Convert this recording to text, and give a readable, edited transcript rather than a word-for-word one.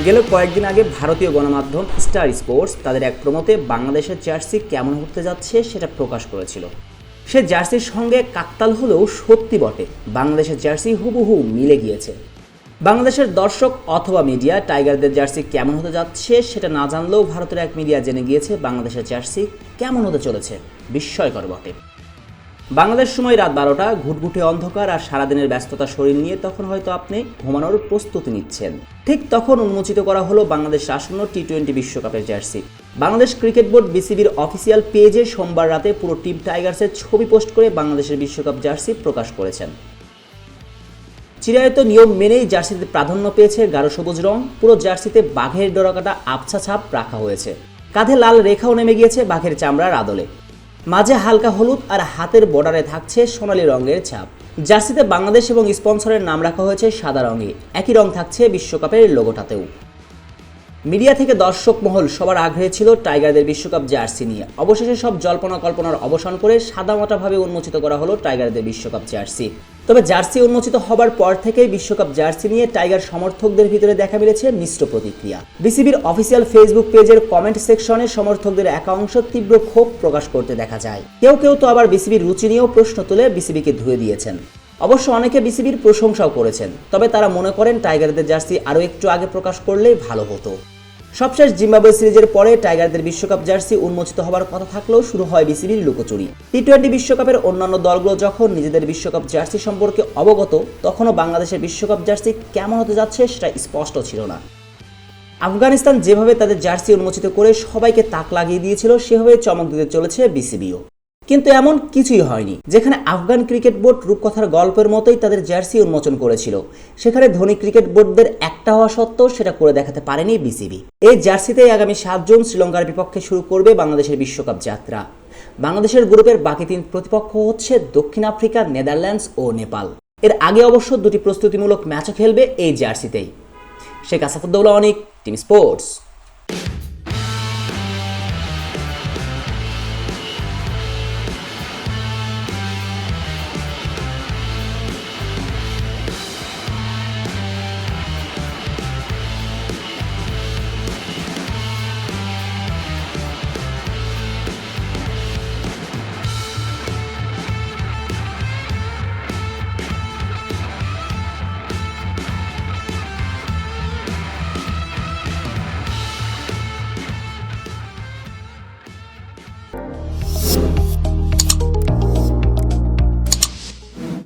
গেল কয়েকদিন আগে ভারতীয় গণমাধ্যম স্টার স্পোর্টস তাদের এক প্রমোতে বাংলাদেশের জার্সি কেমন হতে যাচ্ছে সেটা প্রকাশ করেছিল। সে জার্সির সঙ্গে কাকতাল হলেও সত্যি বটে, বাংলাদেশের জার্সি হুবহু মিলে গিয়েছে। বাংলাদেশের দর্শক অথবা মিডিয়া টাইগারদের জার্সি কেমন হতে যাচ্ছে সেটা না জানলেও ভারতের এক মিডিয়া জেনে গিয়েছে বাংলাদেশের জার্সি কেমন হতে চলেছে। বিস্ময়কর বটে। বাংলাদেশ সময় রাত 12টা, ঘুটঘুটে অন্ধকার আর সারাদিনের ব্যস্ততা শরীর নিয়ে তখন হয়তো আপনি ঘুমানোর প্রস্তুতি নিচ্ছেন। ঠিক তখন উন্মোচিত করা হলো বাংলাদেশ আসন্ন টি-20 বিশ্বকাপের জার্সি। বাংলাদেশ ক্রিকেট বোর্ড বিসিবির অফিসিয়াল পেজে সোমবার রাতে পুরো টিম টাইগার্সের ছবি পোস্ট করে বাংলাদেশের বিশ্বকাপ জার্সি প্রকাশ করেছেন। চিরায়ত নিয়ম মেনেই জার্সিতে প্রাধান্য পেয়েছে গাঢ় সবুজ রং। পুরো জার্সিতে বাঘের ডোরাকাটা আবছা ছাপ রাখা হয়েছে। কাঁধে লাল রেখাও নেমে গিয়েছে বাঘের চামড়ার আদলে। মাঝে হালকা হলুদ আর হাতের বর্ডারে থাকছে সোনালী রঙের ছাপ। জার্সিতে বাংলাদেশ এবং স্পন্সরের নাম রাখা হয়েছে সাদা রঙে। একই রং থাকছে বিশ্বকাপের লোগোটাতেও। মিডিয়া থেকে দর্শক মহল সবার আগ্রহে ছিল টাইগারদের বিশ্বকাপ জার্সি নিয়ে। অবশেষে সব জল্পনা কল্পনার অবসান করে সাদামাটাভাবে উন্মোচিত করা হলো টাইগারদের বিশ্বকাপ জার্সি। তবে জার্সি উন্মোচিত হবার পর থেকেই বিশ্বকাপ জার্সি নিয়ে টাইগার সমর্থকদের ভিতরে দেখা মিলেছে মিশ্র প্রতিক্রিয়া। বিসিবির অফিসিয়াল ফেসবুক পেজের কমেন্ট সেকশনে সমর্থকদের একাংশ তীব্র ক্ষোভ প্রকাশ করতে দেখা যায়। কেউ কেউ তো আবার বিসিবির রুচি নিয়েও প্রশ্ন তুলে বিসিবিকে ধুয়ে দিয়েছেন। অবশ্য অনেকে বিসিবির প্রশংসাও করেছেন, তবে তারা মনে করেন টাইগারদের জার্সি আরও একটু আগে প্রকাশ করলেই ভালো হতো। সবশেষ জিম্বাবুয়ে সিরিজের পরে টাইগারদের বিশ্বকাপ জার্সি উন্মোচিত হবার কথা থাকলেও শুরু হয় বিসিবির লুকোচুরি। টি-20 বিশ্বকাপের অন্যান্য দলগুলো যখন নিজেদের বিশ্বকাপ জার্সি সম্পর্কে অবগত, তখনও বাংলাদেশের বিশ্বকাপ জার্সি কেমন হতে যাচ্ছে সেটা স্পষ্ট ছিল না। আফগানিস্তান যেভাবে তাদের জার্সি উন্মোচিত করে সবাইকে তাক লাগিয়ে দিয়েছিল, সেভাবে চমক দিতে চলেছে বিসিবিও। কিন্তু এমন কিছুই হয়নি। যেখানে আফগান ক্রিকেট বোর্ড রূপকথার গল্পের মতোই তাদের জার্সি উন্মোচন করেছিল, সেখানে ধনী ক্রিকেট বোর্ডদের একটা হওয়া সত্ত্বেও সেটা করে দেখাতে পারেনি বিসিবি। এই জার্সিতেই আগামী 7 জুন শ্রীলঙ্কার বিপক্ষে শুরু করবে বাংলাদেশের বিশ্বকাপ যাত্রা। বাংলাদেশের গ্রুপের বাকি 3 প্রতিপক্ষ হচ্ছে দক্ষিণ আফ্রিকা, নেদারল্যান্ডস ও নেপাল। এর আগে অবশ্য 2টি প্রস্তুতিমূলক ম্যাচও খেলবে এই জার্সিতেই। শেখ আসাদুল্লাহ অনিক, টিম স্পোর্টস।